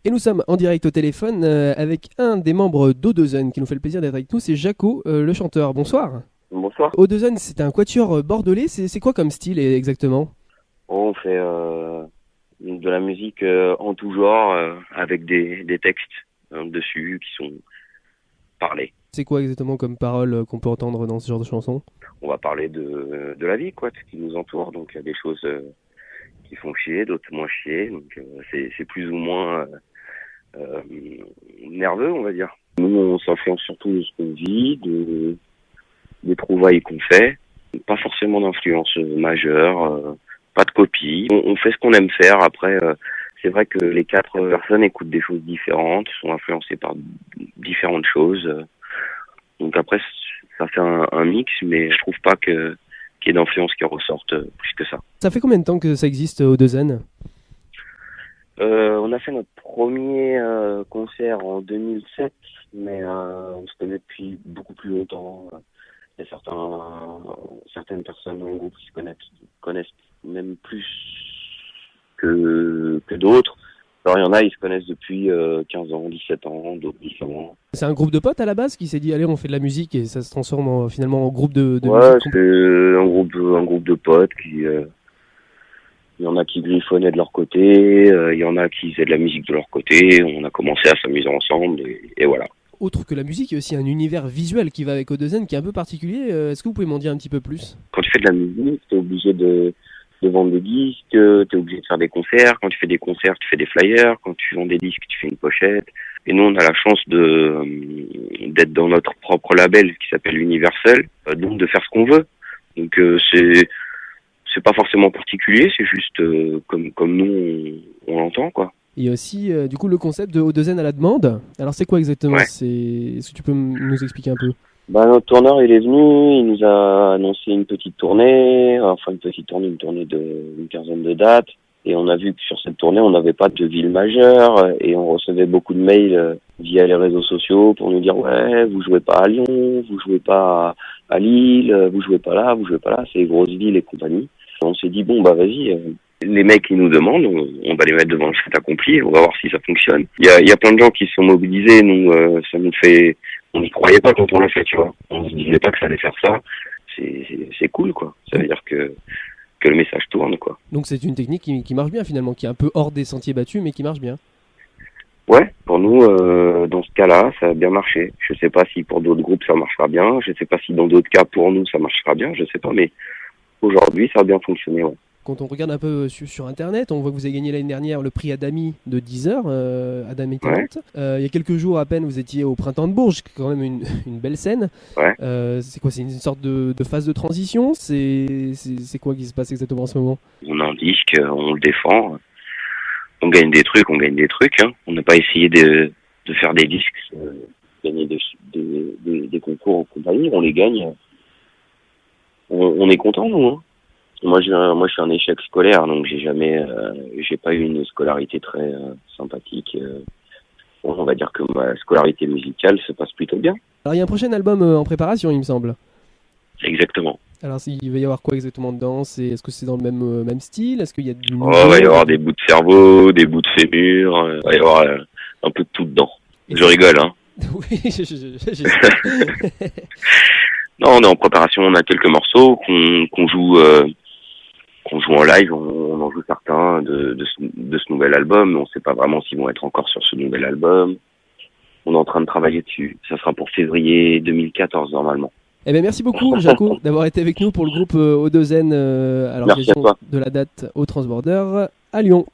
Et nous sommes en direct au téléphone avec un des membres d'Odezen qui nous fait le plaisir d'être avec nous, c'est Jaco, le chanteur. Bonsoir. Bonsoir. Odezen, c'est un quatuor bordelais, c'est quoi comme style exactement? On fait de la musique en tout genre avec des textes dessus qui sont parlés. C'est quoi exactement comme parole qu'on peut entendre dans ce genre de chanson? On va parler de la vie, quoi, de ce qui nous entoure. Donc il y a des choses qui font chier, d'autres moins chier. Donc c'est plus ou moins euh, nerveux, on va dire. Nous, on s'influence surtout de ce qu'on vit, des trouvailles qu'on fait. Pas forcément d'influence majeure, pas de copie. On fait ce qu'on aime faire. Après, c'est vrai que les quatre personnes écoutent des choses différentes, sont influencées par différentes choses. Donc après, ça fait un mix, mais je trouve pas qu'il y ait d'influences qui ressortent plus que ça. Ça fait combien de temps que ça existe Odezen? On a fait notre premier concert en 2007, mais on se connaît depuis beaucoup plus longtemps. Il y a certaines personnes dans le groupe qui connaissent même plus que d'autres. Alors il y en a, ils se connaissent depuis 15 ans, 17 ans, d'autres 10 ans. C'est un groupe de potes à la base qui s'est dit allez on fait de la musique et ça se transforme finalement en groupe de Ouais, musique. c'est un groupe de potes qui... il y en a qui griffonnaient de leur côté, il y en a qui faisaient de la musique de leur côté. On a commencé à s'amuser ensemble et voilà. Autre que la musique, il y a aussi un univers visuel qui va avec Odezen qui est un peu particulier. Est-ce que vous pouvez m'en dire un petit peu plus? Quand tu fais de la musique, t'es obligé de vendre des disques, t'es obligé de faire des concerts. Quand tu fais des concerts, tu fais des flyers. Quand tu vends des disques, tu fais une pochette. Et nous, on a la chance d'être dans notre propre label qui s'appelle Universal, donc de faire ce qu'on veut. Donc c'est pas forcément particulier, c'est juste comme nous on l'entend, quoi. Il y a aussi du coup le concept de Odezen à la demande. Alors c'est quoi exactement? Ouais. Est-ce que tu peux nous expliquer un peu? Bah, notre tourneur, il est venu, il nous a annoncé une petite tournée, enfin une tournée une quinzaine de dates. Et on a vu que sur cette tournée, on n'avait pas de ville majeure et on recevait beaucoup de mails via les réseaux sociaux pour nous dire ouais, vous jouez pas à Lyon, vous jouez pas à Lille, vous jouez pas là, vous jouez pas là, c'est les grosses villes et compagnie. On s'est dit bon bah vas-y, les mecs qui nous demandent, on va les mettre devant le fait accompli, on va voir si ça fonctionne. Il y a plein de gens qui se sont mobilisés, nous ça nous fait, on n'y croyait pas quand on l'a fait, tu vois. On se disait pas que ça allait faire ça. C'est cool, quoi. Ça veut dire que le message tourne, quoi. Donc c'est une technique qui marche bien finalement, qui est un peu hors des sentiers battus mais qui marche bien. Ouais, pour nous, dans ce cas-là, ça a bien marché. Je sais pas si pour d'autres groupes ça marchera bien. Je sais pas si dans d'autres cas pour nous ça marchera bien. Je sais pas, mais aujourd'hui ça a bien fonctionné. Ouais. Quand on regarde un peu sur internet, on voit que vous avez gagné l'année dernière le prix Adami de Deezer, Adami Ouais. Talent. Il y a quelques jours à peine, vous étiez au Printemps de Bourges, qui est quand même une belle scène. Ouais. C'est quoi? C'est une sorte de phase de transition? C'est quoi qui se passe exactement en ce moment? On a un disque, on le défend. On gagne des trucs, hein. On n'a pas essayé de faire des disques, gagner des concours en compagnie. On les gagne. On est content, nous, hein. Moi, je suis un échec scolaire, donc j'ai pas eu une scolarité très sympathique. Bon, on va dire que ma scolarité musicale se passe plutôt bien. Alors il y a un prochain album en préparation, il me semble. Exactement. Alors il va y avoir quoi exactement dedans? Est-ce que c'est dans le même style? Est-ce qu'il y a du Oh, nouveau? il va y avoir des bouts de cerveau, des bouts de fémur, il va y avoir un peu de tout dedans. Et Je rigole, hein. Oui, j'espère. Non, on est en préparation, on a quelques morceaux qu'on joue en live, on en joue certains de ce nouvel album, mais on sait pas vraiment s'ils vont être encore sur ce nouvel album. On est en train de travailler dessus. Ça sera pour février 2014 normalement. Eh bien, merci beaucoup, Jaco, d'avoir été avec nous pour le groupe Odezen à Merci à l'organisation toi. de la date au Transborder à Lyon.